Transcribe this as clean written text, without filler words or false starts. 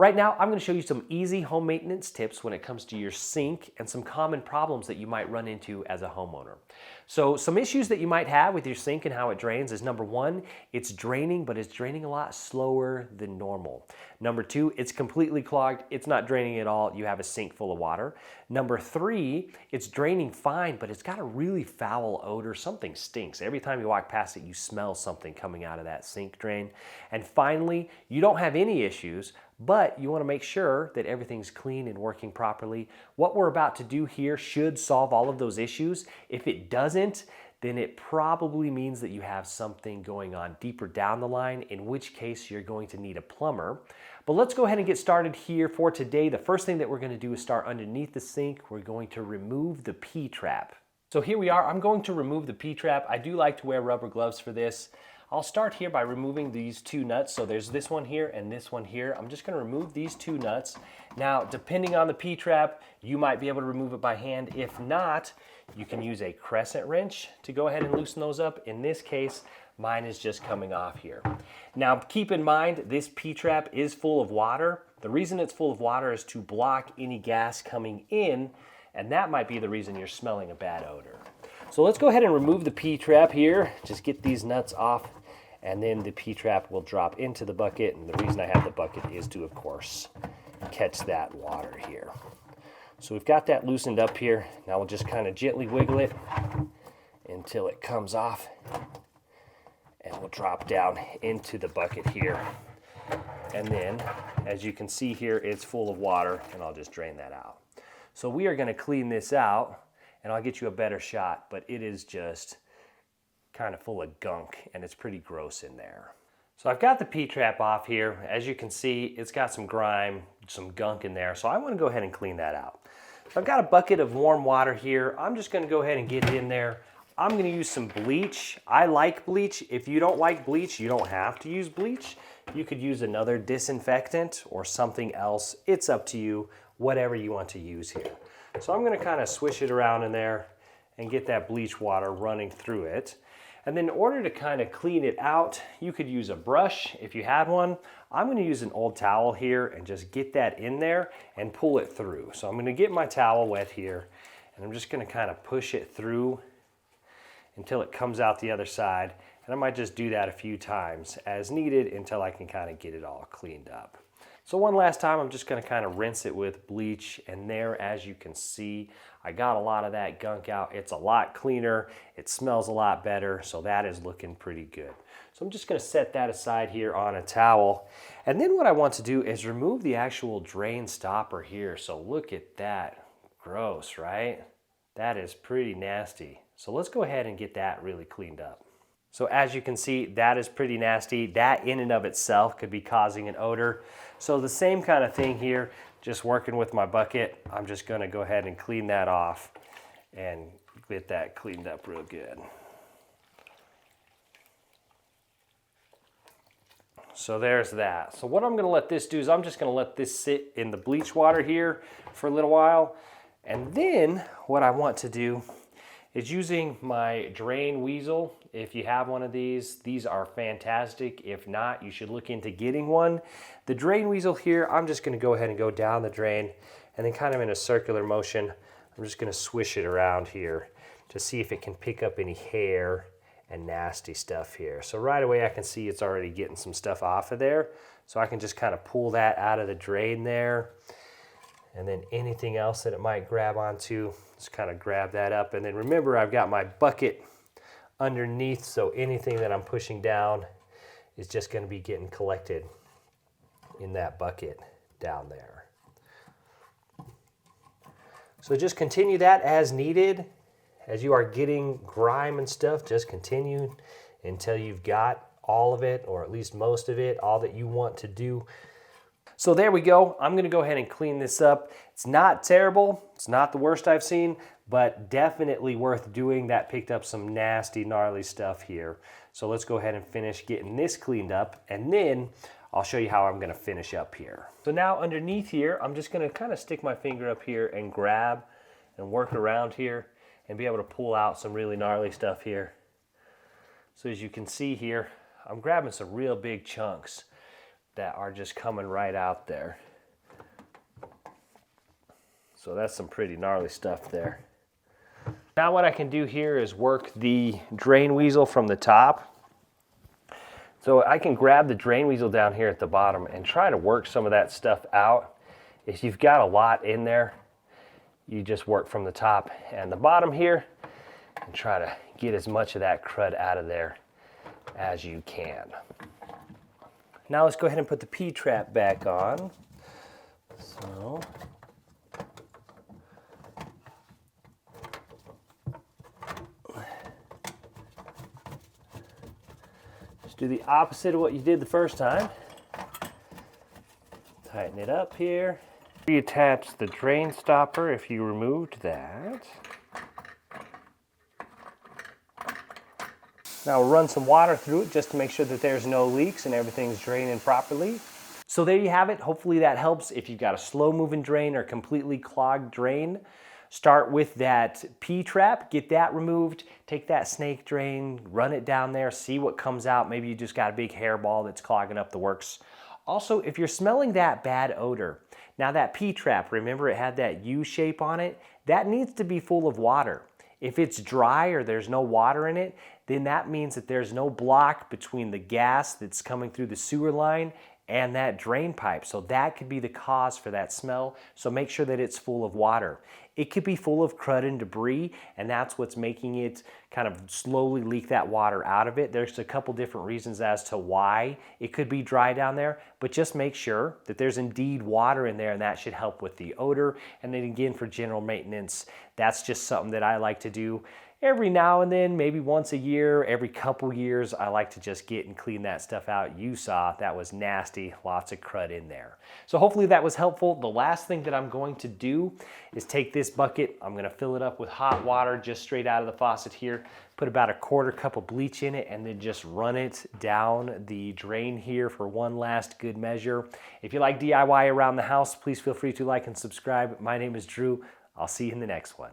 Right now, I'm going to show you some easy home maintenance tips when it comes to your sink and some common problems that you might run into as a homeowner. So some issues that you might have with your sink and how it drains is number one, it's draining, but it's draining a lot slower than normal. Number two, it's completely clogged. It's not draining at all. You have a sink full of water. Number three, it's draining fine, but it's got a really foul odor. Something stinks. Every time you walk past it, you smell something coming out of that sink drain. And finally, you don't have any issues, but you want to make sure that everything's clean and working properly. What we're about to do here should solve all of those issues. If it doesn't, then it probably means that you have something going on deeper down the line, in which case you're going to need a plumber. But let's go ahead and get started here for today. The first thing that we're going to do is start underneath the sink. We're going to remove the P-trap. So here we are. I'm going to remove the P-trap. I do like to wear rubber gloves for this. I'll start here by removing these two nuts. So there's this one here and this one here. I'm just going to remove these two nuts. Now, depending on the P-trap, you might be able to remove it by hand. If not, you can use a crescent wrench to go ahead and loosen those up. In this case, mine is just coming off here. Now, keep in mind, this P-trap is full of water. The reason it's full of water is to block any gas coming in, and that might be the reason you're smelling a bad odor. So let's go ahead and remove the P-trap here. Just get these nuts off, and then the P-trap will drop into the bucket. And the reason I have the bucket is to, of course, catch that water here. So we've got that loosened up here. Now we'll just kind of gently wiggle it until it comes off. And we'll drop down into the bucket here. And then, as you can see here, it's full of water, and I'll just drain that out. So we are going to clean this out, and I'll get you a better shot, but it is just kind of full of gunk, and it's pretty gross in there. So I've got the P-trap off here. As you can see, it's got some grime, some gunk in there, so I want to go ahead and clean that out. So I've got a bucket of warm water here. I'm just going to go ahead and get it in there. I'm going to use some bleach. I like bleach. If you don't like bleach, you don't have to use bleach. You could use another disinfectant or something else. It's up to you, whatever you want to use here. So I'm going to kind of swish it around in there and get that bleach water running through it. And then in order to kind of clean it out, you could use a brush if you had one. I'm going to use an old towel here and just get that in there and pull it through. So I'm going to get my towel wet here, and I'm just going to kind of push it through until it comes out the other side. And I might just do that a few times as needed until I can kind of get it all cleaned up. So one last time, I'm just going to kind of rinse it with bleach, and there, as you can see, I got a lot of that gunk out. It's a lot cleaner. It smells a lot better, so that is looking pretty good. So I'm just going to set that aside here on a towel. And then what I want to do is remove the actual drain stopper here. So look at that. Gross, right? That is pretty nasty. So let's go ahead and get that really cleaned up. So as you can see, that is pretty nasty. That in and of itself could be causing an odor. So the same kind of thing here, just working with my bucket, I'm just gonna go ahead and clean that off and get that cleaned up real good. So there's that. So what I'm gonna let this do is I'm just gonna let this sit in the bleach water here for a little while. And then what I want to do is using my drain weasel. If you have one of these are fantastic. If not, you should look into getting one. The drain weasel here, I'm just gonna go ahead and go down the drain, and then kind of in a circular motion, I'm just gonna swish it around here to see if it can pick up any hair and nasty stuff here. So right away I can see it's already getting some stuff off of there. So I can just kind of pull that out of the drain there. And then anything else that it might grab onto, just kind of grab that up. And then remember, I've got my bucket underneath, so anything that I'm pushing down is just going to be getting collected in that bucket down there. So just continue that as needed. As you are getting grime and stuff, just continue until you've got all of it, or at least most of it, all that you want to do. So there we go. I'm going to go ahead and clean this up. It's not terrible. It's not the worst I've seen, but definitely worth doing. That picked up some nasty, gnarly stuff here. So let's go ahead and finish getting this cleaned up, and then I'll show you how I'm going to finish up here. So now underneath here, I'm just going to kind of stick my finger up here and grab and work around here and be able to pull out some really gnarly stuff here. So as you can see here, I'm grabbing some real big chunks that are just coming right out there. So that's some pretty gnarly stuff there. Now what I can do here is work the drain weasel from the top. So I can grab the drain weasel down here at the bottom and try to work some of that stuff out. If you've got a lot in there, you just work from the top and the bottom here and try to get as much of that crud out of there as you can. Now let's go ahead and put the P-trap back on. So just do the opposite of what you did the first time. Tighten it up here. Reattach the drain stopper if you removed that. Now we'll run some water through it just to make sure that there's no leaks and everything's draining properly. So there you have it. Hopefully that helps. If you've got a slow moving drain or completely clogged drain, start with that P-trap, get that removed, take that snake drain, run it down there, see what comes out. Maybe you just got a big hairball that's clogging up the works. Also, if you're smelling that bad odor, now that P-trap, remember it had that U shape on it? That needs to be full of water. If it's dry or there's no water in it, then that means that there's no block between the gas that's coming through the sewer line and that drain pipe. So that could be the cause for that smell. So make sure that it's full of water. It could be full of crud and debris, and that's what's making it kind of slowly leak that water out of it. There's a couple different reasons as to why it could be dry down there, but just make sure that there's indeed water in there, and that should help with the odor. And then again, for general maintenance, that's just something that I like to do every now and then, maybe once a year, every couple years. I like to just get and clean that stuff out. You saw that was nasty, lots of crud in there. So hopefully that was helpful. The last thing that I'm going to do is take this bucket, I'm gonna fill it up with hot water just straight out of the faucet here, put about a quarter cup of bleach in it, and then just run it down the drain here for one last good measure. If you like DIY around the house, please feel free to like and subscribe. My name is Drew. I'll see you in the next one.